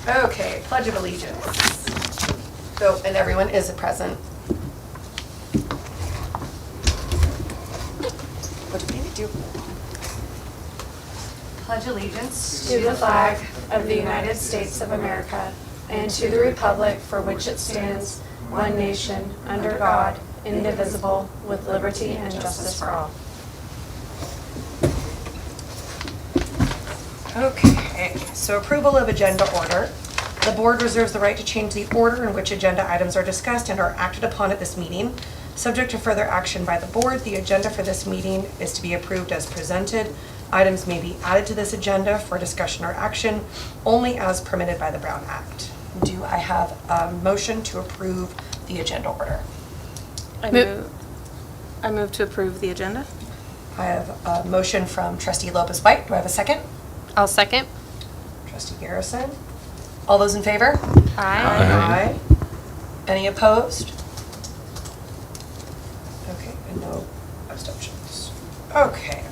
Okay, Pledge of Allegiance. So, and everyone is present. What do we need to do? Pledge allegiance to the flag of the United States of America and to the republic for which it stands, one nation, under God, indivisible, with liberty and justice for all. Okay, so approval of agenda order. The board reserves the right to change the order in which agenda items are discussed and are acted upon at this meeting. Subject to further action by the board, the agenda for this meeting is to be approved as presented. Items may be added to this agenda for discussion or action only as permitted by the Brown Act. Do I have a motion to approve the agenda order? I move to approve the agenda. I have a motion from Trustee Lopez-White. Do I have a second? I'll second. Trustee Garrison. All those in favor? Aye. Aye. Any opposed? Okay, and no abstentions. Okay,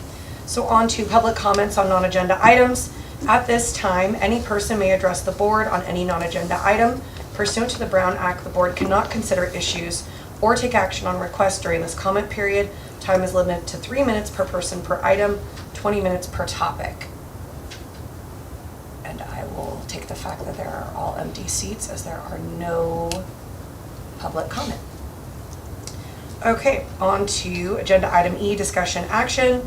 so on to public comments on non-agenda items. At this time, any person may address the board on any non-agenda item. Pursuant to the Brown Act, the board cannot consider issues or take action on requests during this comment period. Time is limited to 3 minutes per person per item, 20 minutes per topic. And I will take the fact that there are all empty seats as there are no public comment. Okay, on to agenda item E, discussion action.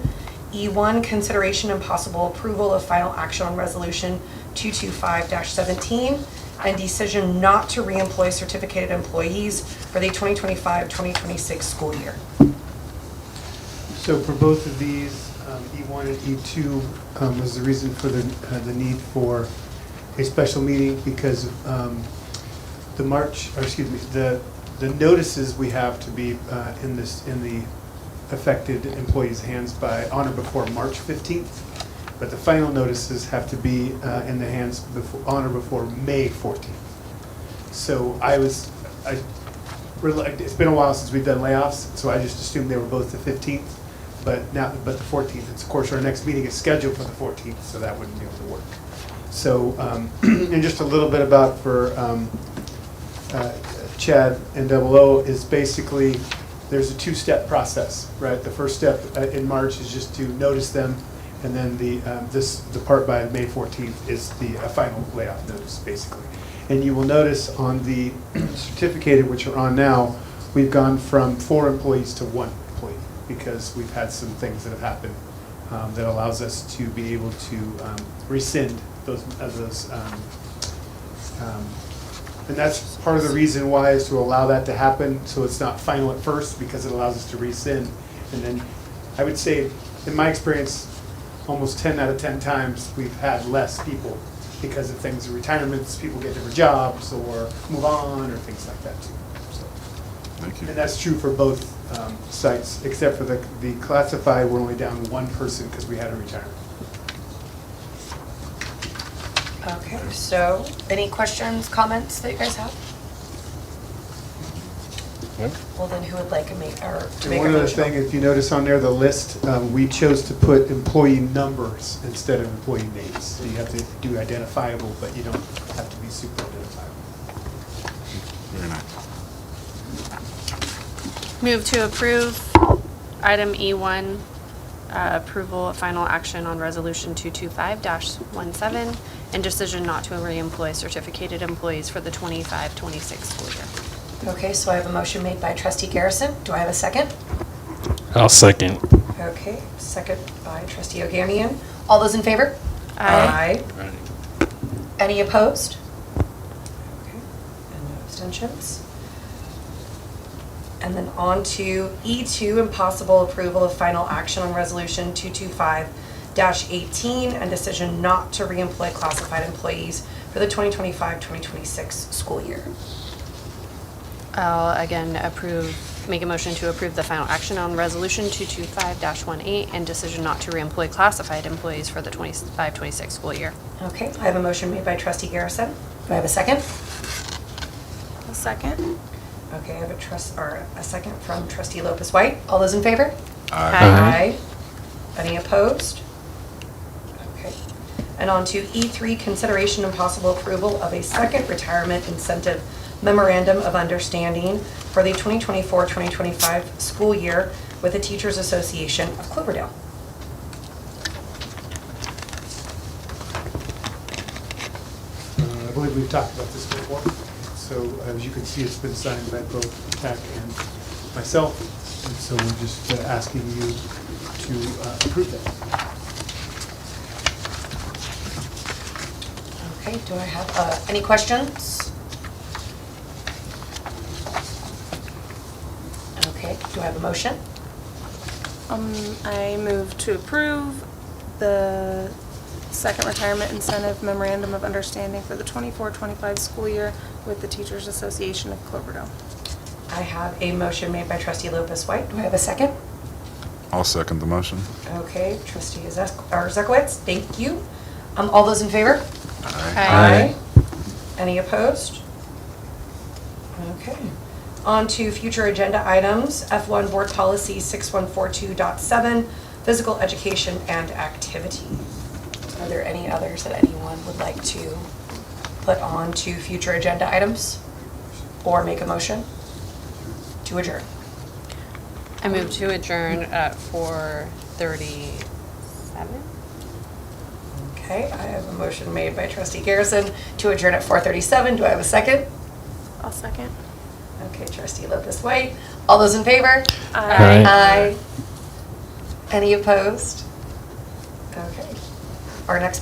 E1, consideration and possible approval of final action on resolution 225-17 and decision not to reemploy certificated employees for the 2025-2026 school year. So for both of these, E1 and E2 was the reason for the need for a special meeting because the notices we have to be in the affected employees' hands on or before March 15th, but the final notices have to be in the hands on or before May 14th. So it's been a while since we've done layoffs, so I just assumed they were both the 15th. But the 14th. Of course, our next meeting is scheduled for the 14th, so that wouldn't be able to work. So, and just a little bit about for Chad and O is basically there's a two-step process, right? The first step in March is just to notice them, and then the part by May 14th is the final layoff notice, basically. And you will notice on the certificated, which are on now, we've gone from 4 employees to 1 employee, because we've had some things that have happened that allows us to be able to rescind those and that's part of the reason why is to allow that to happen, so it's not final at first, because it allows us to rescind. And then I would say, in my experience, almost 10 out of 10 times we've had less people because of things, retirements, people get different jobs or move on or things like that too. So, thank you. and that's true for both sites, except for the classified, we're only down 1 person because we had a retirement. Okay, so any questions, comments that you guys have? Well, then who would like to make a motion? One other thing, if you notice on there, the list, we chose to put employee numbers instead of employee names. So you have to do identifiable, but you don't have to be super identifiable. Very nice. Move to approve item E1, approval of final action on resolution 225-17 and decision not to reemploy certificated employees for the 25-26 school year. Okay, so I have a motion made by Trustee Garrison. Do I have a second? I'll second. Okay, second by Trustee O'Gamian. All those in favor? Aye. Aye. Any opposed? Okay, and no abstentions. And then on to E2, impossible approval of final action on resolution 225-18 and decision not to reemploy classified employees for the 2025-2026 school year. I'll again make a motion to approve the final action on resolution 225-18 and decision not to reemploy classified employees for the 25-26 school year. Okay, I have a motion made by Trustee Garrison. Do I have a second? A second. Okay, I have a second from Trustee Lopez-White. All those in favor? Aye. Any opposed? Okay. And on to E3, consideration and possible approval of a second retirement incentive memorandum of understanding for the 2024-2025 school year with the Teachers Association of Cloverdale. I believe we've talked about this before. So as you can see, it's been signed by both TAC and myself. And so we're just asking you to approve that. Okay, do I have any questions? Okay, do I have a motion? I move to approve the second retirement incentive memorandum of understanding for the 24-25 school year with the Teachers Association of Cloverdale. I have a motion made by trustee Lopez White. Do I have a second? I'll second the motion. Okay, trustee Zekowitz, thank you. All those in favor? Aye. Any opposed? Okay. On to future agenda items. F1 Board Policy 6142.7, Physical Education and Activity. Are there any others that anyone would like to put on to future agenda items? Or make a motion to adjourn? I move to adjourn at 4:37. Okay, I have a motion made by trustee Garrison to adjourn at 4:37. Do I have a second? I'll second. Okay, trustee Lopez White. All those in favor? Aye. Aye. Any opposed? Okay. Our next